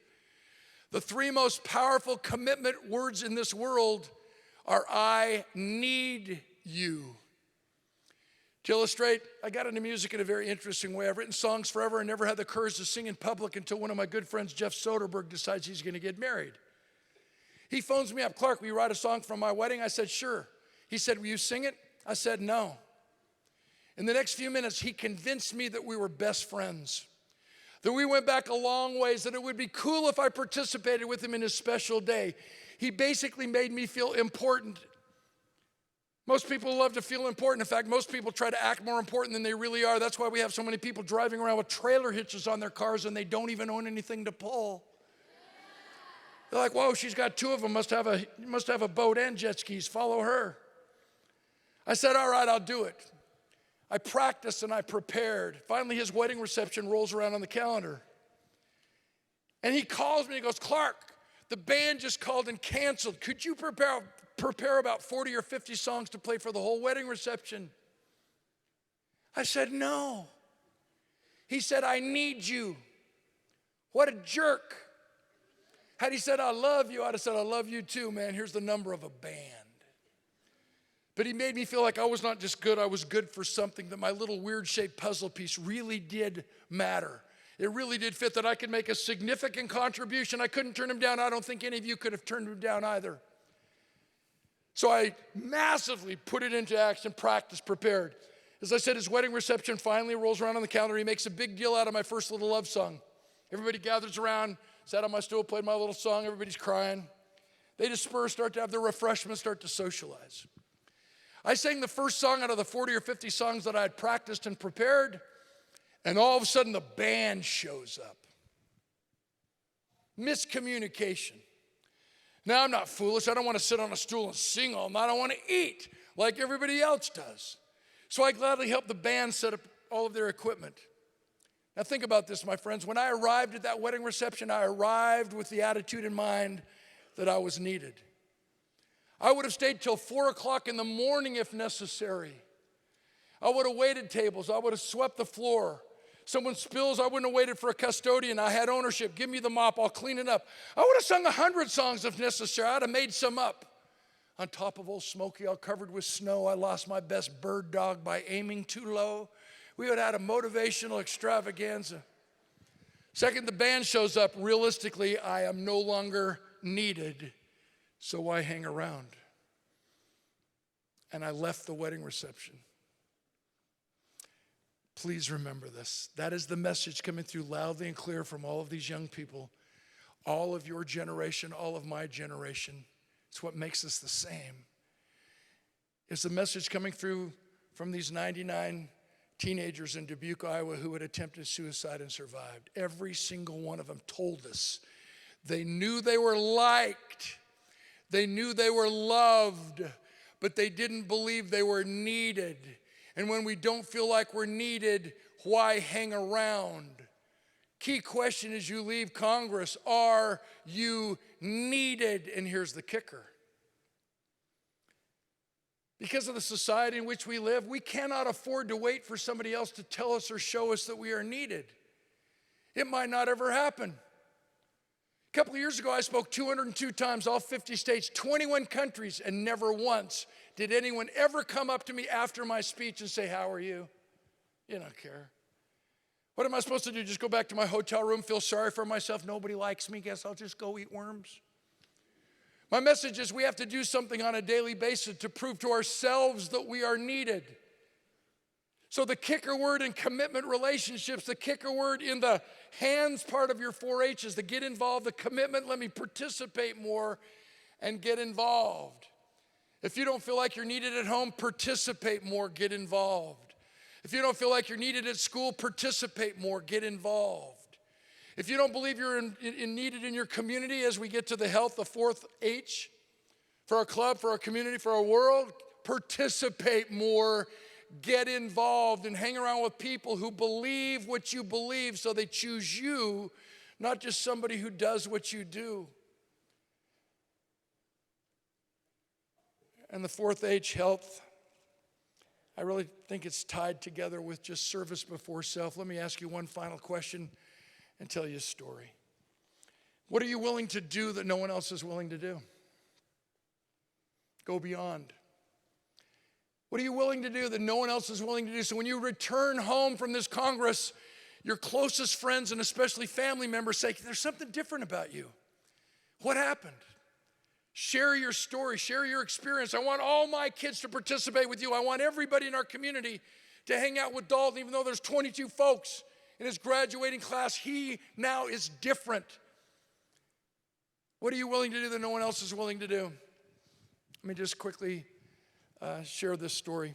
The 3 most powerful commitment words in this world are I need you. To illustrate, I got into music in a very interesting way. I've written songs forever and never had the courage to sing in public until one of my good friends, Jeff Soderbergh, decides he's going to get married. He phones me up, Clark, will you write a song for my wedding? I said, sure. He said, will you sing it? I said, no. In the next few minutes, he convinced me that we were best friends, that we went back a long ways, that it would be cool if I participated with him in his special day. He basically made me feel important. Most people love to feel important. In fact, most people try to act more important than they really are. That's why we have so many people driving around with trailer hitches on their cars and they don't even own anything to pull. They're like, whoa, she's got 2 of them, must have a boat and jet skis, follow her. I said, all right, I'll do it. I practiced and I prepared. Finally, his wedding reception rolls around on the calendar. And he calls me and goes, Clark, the band just called and canceled. Could you prepare about 40 or 50 songs to play for the whole wedding reception? I said, no. He said, I need you. What a jerk. Had he said, I love you, I'd have said, I love you too, man. Here's the number of a band. But he made me feel like I was not just good, I was good for something, that my little weird-shaped puzzle piece really did matter. It really did fit, that I could make a significant contribution. I couldn't turn him down. I don't think any of you could have turned him down either. So I massively put it into action, practiced, prepared. As I said, his wedding reception finally rolls around on the calendar. He makes a big deal out of my first little love song. Everybody gathers around, sat on my stool, played my little song. Everybody's crying. They disperse, start to have their refreshments, start to socialize. I sang the first song out of the 40 or 50 songs that I had practiced and prepared, and all of a sudden the band shows up. Miscommunication. Now, I'm not foolish. I don't want to sit on a stool and sing all night. I want to eat like everybody else does. So I gladly helped the band set up all of their equipment. Now think about this, my friends. When I arrived at that wedding reception, I arrived with the attitude in mind that I was needed. I would have stayed till 4 o'clock in the morning if necessary. I would have waited tables. I would have swept the floor. Someone spills, I wouldn't have waited for a custodian. I had ownership. Give me the mop, I'll clean it up. I would have sung 100 songs if necessary. I'd have made some up. on top of Old Smoky, all covered with snow. I lost my best bird dog by aiming too low. We would have had a motivational extravaganza. Second, the band shows up. Realistically, I am no longer needed, so why hang around? And I left the wedding reception. Please remember this. That is the message coming through loudly and clear from all of these young people, all of your generation, all of my generation. It's what makes us the same. It's the message coming through from these 99 teenagers in Dubuque, Iowa, who had attempted suicide and survived. Every single one of them told us they knew they were liked, they knew they were loved, but they didn't believe they were needed. And when we don't feel like we're needed, why hang around? Key question as you leave Congress, are you needed? And here's the kicker. Because of the society in which we live, we cannot afford to wait for somebody else to tell us or show us that we are needed. It might not ever happen. A couple of years ago, I spoke 202 times, all 50 states, 21 countries, and never once did anyone ever come up to me after my speech and say, "How are you?" You don't care. What am I supposed to do? Just go back to my hotel room, feel sorry for myself? Nobody likes me. Guess I'll just go eat worms. My message is we have to do something on a daily basis to prove to ourselves that we are needed. So the kicker word in commitment relationships, the kicker word in the hands part of your 4-H is to get involved, the commitment, let me participate more and get involved. If you don't feel like you're needed at home, participate more, get involved. If you don't feel like you're needed at school, participate more, get involved. If you don't believe you're needed in your community as we get to the health, the 4th H, for our club, for our community, for our world, participate more, get involved, and hang around with people who believe what you believe so they choose you, not just somebody who does what you do. And the 4th H, health, I really think it's tied together with just service before self. Let me ask you one final question and tell you a story. What are you willing to do that no one else is willing to do? Go beyond. What are you willing to do that no one else is willing to do? So when you return home from this Congress, your closest friends and especially family members say, "There's something different about you. What happened?" Share your story, share your experience. I want all my kids to participate with you. I want everybody in our community to hang out with Dalton, even though there's 22 folks in his graduating class. He now is different. What are you willing to do that no one else is willing to do? Let me just quickly share this story.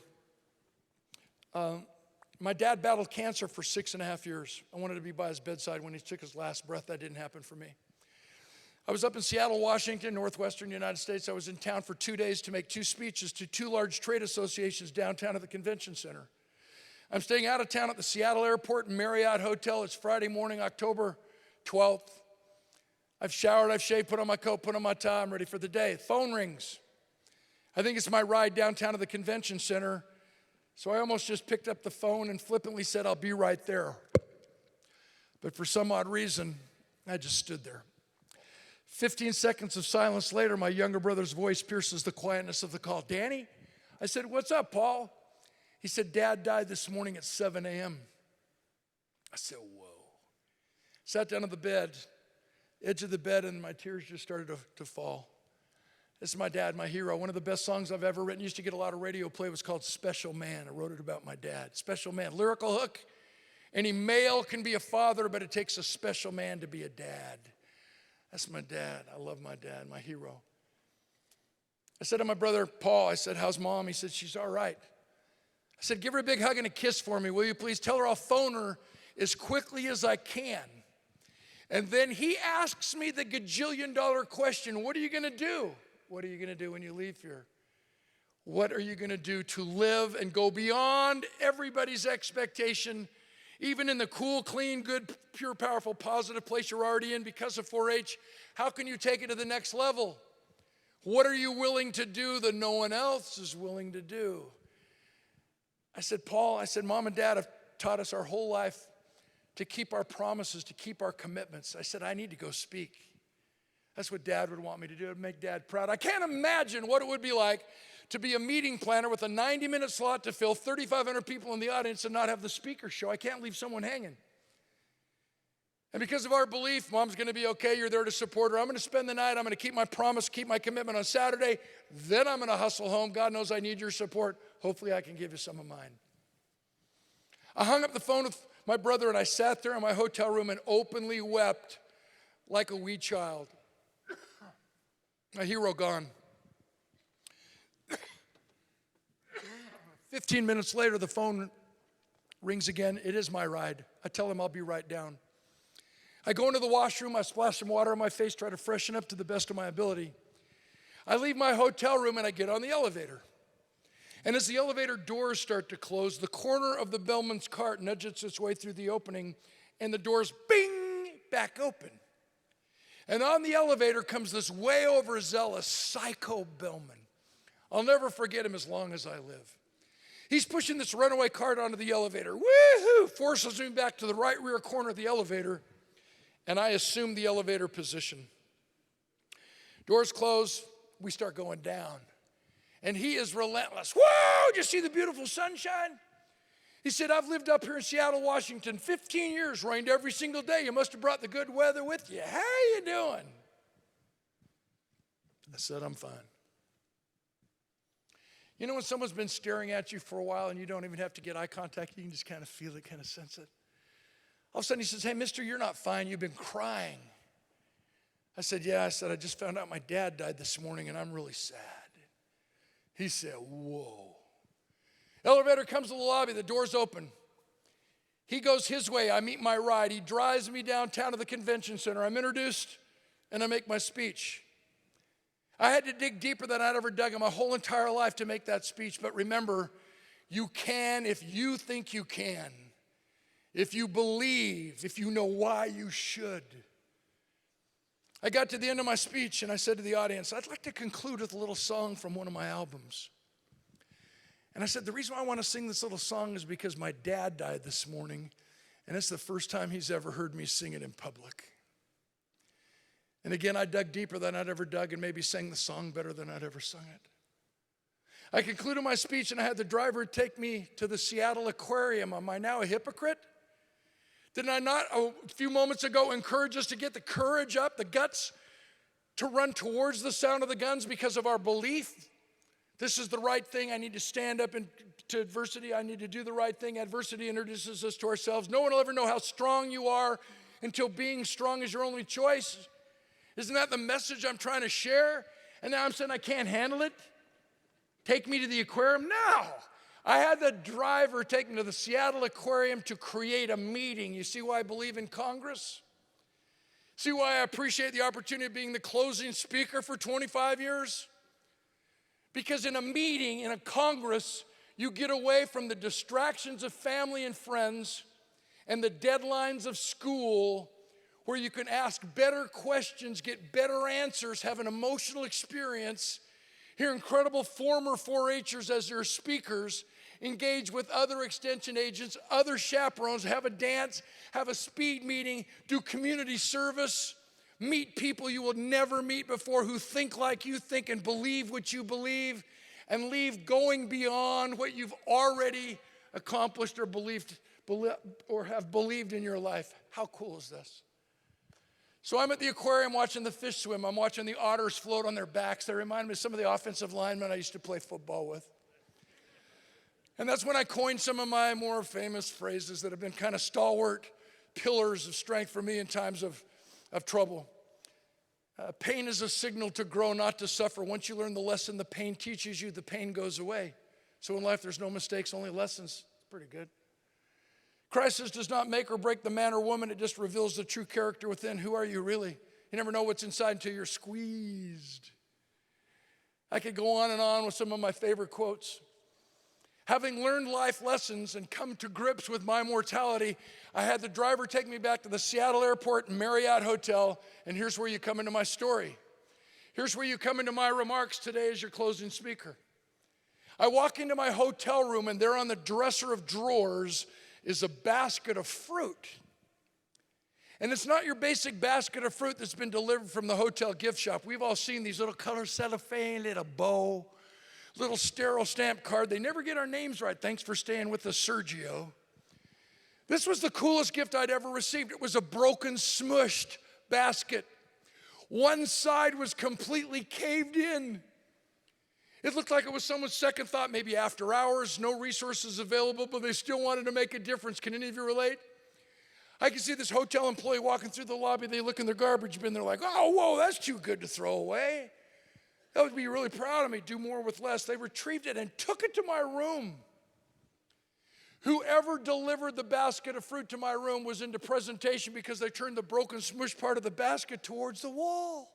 My dad battled cancer for 6.5 years. I wanted to be by his bedside when he took his last breath. That didn't happen for me. I was up in Seattle, Washington, northwestern United States. I was in town for 2 days to make 2 speeches to 2 large trade associations downtown at the convention center. I'm staying out of town at the Seattle Airport and Marriott Hotel. It's Friday morning, October 12th. I've showered, I've shaved, put on my coat, put on my tie. I'm ready for the day. Phone rings. I think it's my ride downtown to the convention center. So I almost just picked up the phone and flippantly said, "I'll be right there." But for some odd reason, I just stood there. 15 seconds of silence later, my younger brother's voice pierces the quietness of the call. "Danny?" I said, "What's up, Paul?" He said, "Dad died this morning at 7 a.m. I said, "Whoa." Sat down on the bed, edge of the bed, and my tears just started to fall. This is my dad, my hero. One of the best songs I've ever written. Used to get a lot of radio play. It was called "Special Man." I wrote it about my dad. Special man, lyrical hook. Any male can be a father, but it takes a special man to be a dad. That's my dad. I love my dad, my hero. I said to my brother, Paul, I said, "How's Mom?" He said, "She's all right." I said, "Give her a big hug and a kiss for me, will you please? Tell her I'll phone her as quickly as I can." And then he asks me the gajillion-dollar question, "What are you going to do? What are you going to do when you leave here? What are you going to do to live and go beyond everybody's expectation, even in the cool, clean, good, pure, powerful, positive place you're already in because of 4-H? How can you take it to the next level? What are you willing to do that no one else is willing to do?" I said, "Paul," I said, "Mom and Dad have taught us our whole life to keep our promises, to keep our commitments." I said, "I need to go speak. That's what Dad would want me to do. It would make Dad proud. I can't imagine what it would be like to be a meeting planner with a 90-minute slot to fill 3,500 people in the audience and not have the speaker show. I can't leave someone hanging. And because of our belief, Mom's going to be okay, you're there to support her. I'm going to spend the night. I'm going to keep my promise, keep my commitment on Saturday. Then I'm going to hustle home. God knows I need your support. Hopefully I can give you some of mine. I hung up the phone with my brother and I sat there in my hotel room and openly wept like a wee child. My hero gone. 15 minutes later, the phone rings again. It is my ride. I tell him I'll be right down. I go into the washroom, I splash some water on my face, try to freshen up to the best of my ability. I leave my hotel room and I get on the elevator. And as the elevator doors start to close, the corner of the bellman's cart nudges its way through the opening and the doors, bing, back open. And on the elevator comes this way overzealous psycho bellman. I'll never forget him as long as I live. He's pushing this runaway cart onto the elevator. Woohoo! Forces me back to the right rear corner of the elevator. And I assume the elevator position. Doors close, we start going down. And he is relentless. Whoa, did you see the beautiful sunshine? He said, I've lived up here in Seattle, Washington, 15 years, rained every single day. You must have brought the good weather with you. How you doing? I said, I'm fine. You know when someone's been staring at you for a while and you don't even have to get eye contact, you can just kind of feel it, kind of sense it. All of a sudden he says, hey, mister, you're not fine. You've been crying. I said, yeah. I said, I just found out my dad died this morning and I'm really sad. He said, whoa. Elevator comes to the lobby. The door's open. He goes his way. I meet my ride. He drives me downtown to the convention center. I'm introduced and I make my speech. I had to dig deeper than I'd ever dug in my whole entire life to make that speech. But remember, you can if you think you can. If you believe, if you know why you should. I got to the end of my speech and I said to the audience, I'd like to conclude with a little song from one of my albums. And I said, the reason why I want to sing this little song is because my dad died this morning and it's the first time he's ever heard me sing it in public. And again, I dug deeper than I'd ever dug and maybe sang the song better than I'd ever sung it. I concluded my speech and I had the driver take me to the Seattle Aquarium. Am I now a hypocrite? Did I not a few moments ago encourage us to get the courage up, the guts to run towards the sound of the guns because of our belief? This is the right thing. I need to stand up to adversity. I need to do the right thing. Adversity introduces us to ourselves. No one will ever know how strong you are until being strong is your only choice. Isn't that the message I'm trying to share? And now I'm saying I can't handle it? Take me to the aquarium? No. I had the driver take me to the Seattle Aquarium to create a meeting. You see why I believe in Congress? See why I appreciate the opportunity of being the closing speaker for 25 years? Because in a meeting, in a Congress, you get away from the distractions of family and friends and the deadlines of school, where you can ask better questions, get better answers, have an emotional experience, hear incredible former 4-H'ers as their speakers, engage with other extension agents, other chaperones, have a dance, have a speed meeting, do community service, meet people you will never meet before who think like you think and believe what you believe, and leave going beyond what you've already accomplished or believed or have believed in your life. How cool is this? So I'm at the aquarium watching the fish swim. I'm watching the otters float on their backs. They remind me of some of the offensive linemen I used to play football with. And that's when I coined some of my more famous phrases that have been kind of stalwart pillars of strength for me in times of trouble. Pain is a signal to grow, not to suffer. Once you learn the lesson the pain teaches you, the pain goes away. So in life, there's no mistakes, only lessons. It's pretty good. Crisis does not make or break the man or woman. It just reveals the true character within. Who are you really? You never know what's inside until you're squeezed. I could go on and on with some of my favorite quotes. Having learned life lessons and come to grips with my mortality, I had the driver take me back to the Seattle Airport Marriott Hotel, and here's where you come into my story. Here's where you come into my remarks today as your closing speaker. I walk into my hotel room, and there on the dresser of drawers is a basket of fruit. And it's not your basic basket of fruit that's been delivered from the hotel gift shop. We've all seen these little color cellophane, little bow, little sterile stamp card. They never get our names right. Thanks for staying with us, Sergio. This was the coolest gift I'd ever received. It was a broken, smushed basket. One side was completely caved in. It looked like it was someone's second thought, maybe after hours, no resources available, but they still wanted to make a difference. Can any of you relate? I can see this hotel employee walking through the lobby. They look in their garbage bin. They're like, oh, whoa, that's too good to throw away. That would be really proud of me. Do more with less. They retrieved it and took it to my room. Whoever delivered the basket of fruit to my room was into presentation because they turned the broken, smushed part of the basket towards the wall.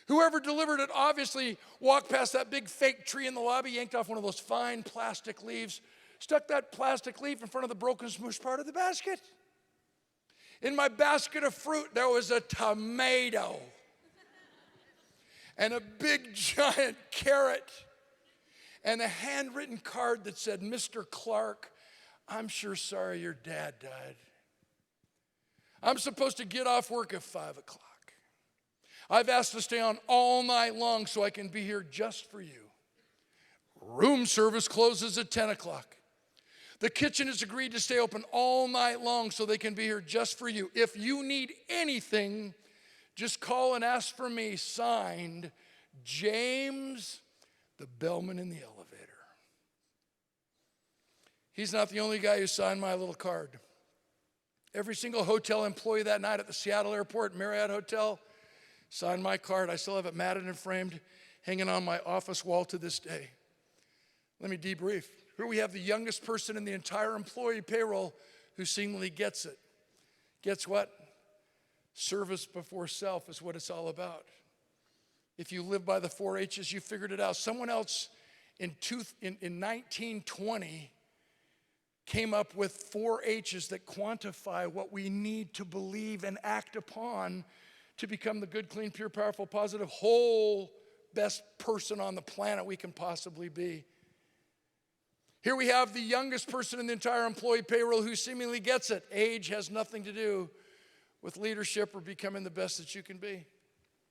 Whoever delivered it obviously walked past that big fake tree in the lobby, yanked off one of those fine plastic leaves, stuck that plastic leaf in front of the broken, smushed part of the basket. In my basket of fruit, there was a tomato and a big giant carrot and a handwritten card that said, Mr. Clark, I'm sure sorry your dad died. I'm supposed to get off work at 5 o'clock. I've asked to stay on all night long so I can be here just for you. Room service closes at 10 o'clock. The kitchen has agreed to stay open all night long so they can be here just for you. If you need anything, just call and ask for me. Signed, James, the bellman in the elevator. He's not the only guy who signed my little card. Every single hotel employee that night at the Seattle Airport Marriott Hotel signed my card. I still have it matted and framed, hanging on my office wall to this day. Let me debrief. Here we have the youngest person in the entire employee payroll who seemingly gets it. Gets what? Service before self is what it's all about. If you live by the 4 H's, you figured it out. Someone else in 1920 came up with 4 H's that quantify what we need to believe and act upon to become the good, clean, pure, powerful, positive, whole, best person on the planet we can possibly be. Here we have the youngest person in the entire employee payroll who seemingly gets it. Age has nothing to do with leadership or becoming the best that you can be,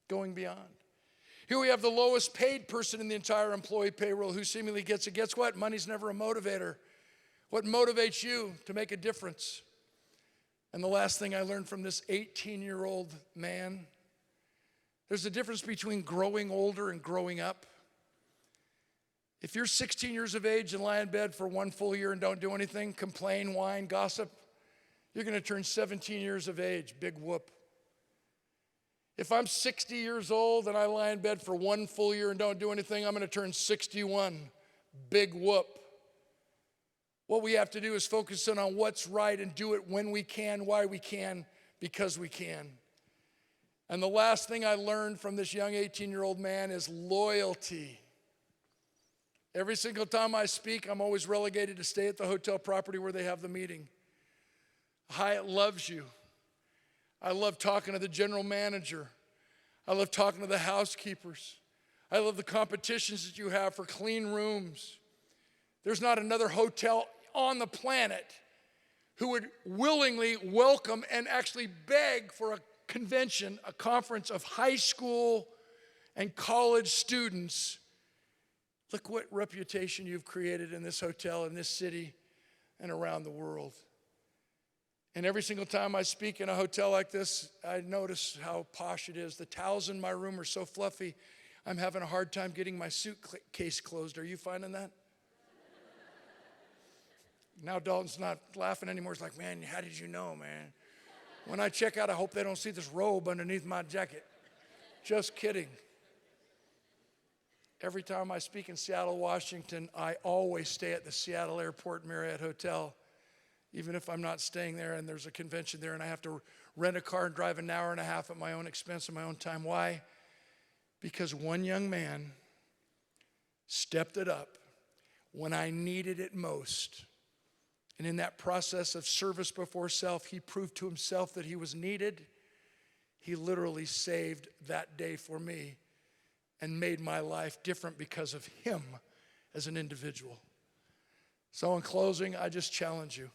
going beyond. Here we have the lowest paid person in the entire employee payroll who seemingly gets it. Guess what? Money's never a motivator. What motivates you to make a difference? And the last thing I learned from this 18-year-old man, there's a difference between growing older and growing up. If you're 16 years of age and lie in bed for 1 full year and don't do anything, complain, whine, gossip, you're going to turn 17 years of age. Big whoop. If I'm 60 years old and I lie in bed for 1 full year and don't do anything, I'm going to turn 61. Big whoop. What we have to do is focus in on what's right and do it when we can, why we can, because we can. And the last thing I learned from this young 18-year-old man is loyalty. Every single time I speak, I'm always relegated to stay at the hotel property where they have the meeting. Hyatt loves you. I love talking to the general manager. I love talking to the housekeepers. I love the competitions that you have for clean rooms. There's not another hotel on the planet who would willingly welcome and actually beg for a convention, a conference of high school and college students. Look what reputation you've created in this hotel, in this city, and around the world. And every single time I speak in a hotel like this, I notice how posh it is. The towels in my room are so fluffy, I'm having a hard time getting my suitcase closed. Are you finding that? Now Dalton's not laughing anymore. He's like, man, how did you know, man? When I check out, I hope they don't see this robe underneath my jacket. Just kidding. Every time I speak in Seattle, Washington, I always stay at the Seattle Airport Marriott Hotel, even if I'm not staying there and there's a convention there and I have to rent a car and drive an hour and a half at my own expense and my own time. Why? Because one young man stepped it up when I needed it most. And in that process of service before self, he proved to himself that he was needed. He literally saved that day for me and made my life different because of him as an individual. So in closing, I just challenge you.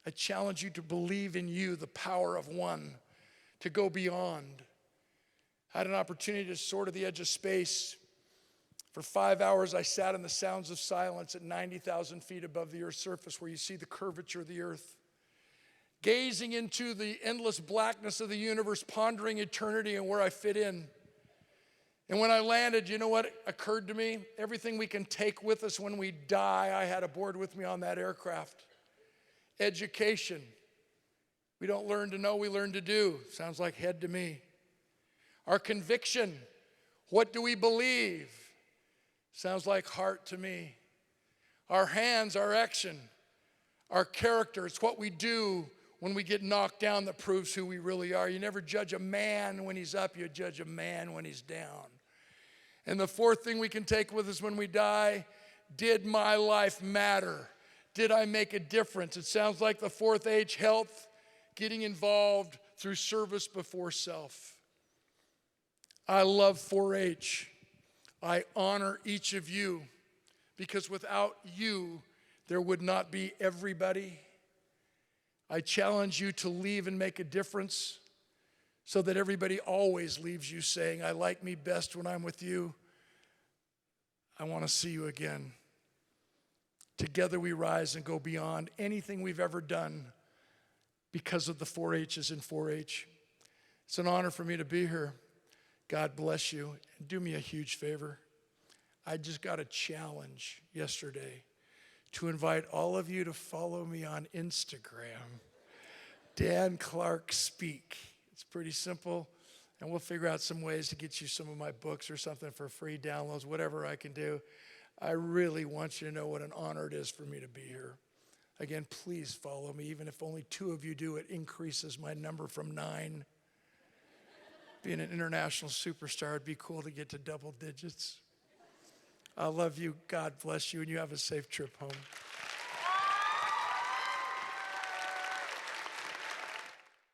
I challenge you to believe in you, the power of one, to go beyond. I had an opportunity to soar to the edge of space. For 5 hours, I sat in the sounds of silence at 90,000 feet above the Earth's surface, where you see the curvature of the Earth, gazing into the endless blackness of the universe, pondering eternity and where I fit in. And when I landed, you know what occurred to me? Everything we can take with us when we die, I had aboard with me on that aircraft. Education. We don't learn to know, we learn to do. Sounds like head to me. Our conviction. What do we believe? Sounds like heart to me. Our hands, our action. Our character. It's what we do when we get knocked down that proves who we really are. You never judge a man when he's up, you judge a man when he's down. And the fourth thing we can take with us when we die, did my life matter? Did I make a difference? It sounds like the fourth H, health, getting involved through service before self. I love 4-H. I honor each of you because without you, there would not be everybody. I challenge you to leave and make a difference so that everybody always leaves you saying, I like me best when I'm with you. I want to see you again. Together we rise and go beyond anything we've ever done because of the 4-H's in 4-H. It's an honor for me to be here. God bless you. And do me a huge favor. I just got a challenge yesterday to invite all of you to follow me on Instagram. Dan Clark Speak. It's pretty simple, and we'll figure out some ways to get you some of my books or something for free downloads, whatever I can do. I really want you to know what an honor it is for me to be here. Again, please follow me. Even if only 2 of you do, it increases my number from 9. Being an international superstar, it'd be cool to get to double digits. I love you. God bless you, and you have a safe trip home.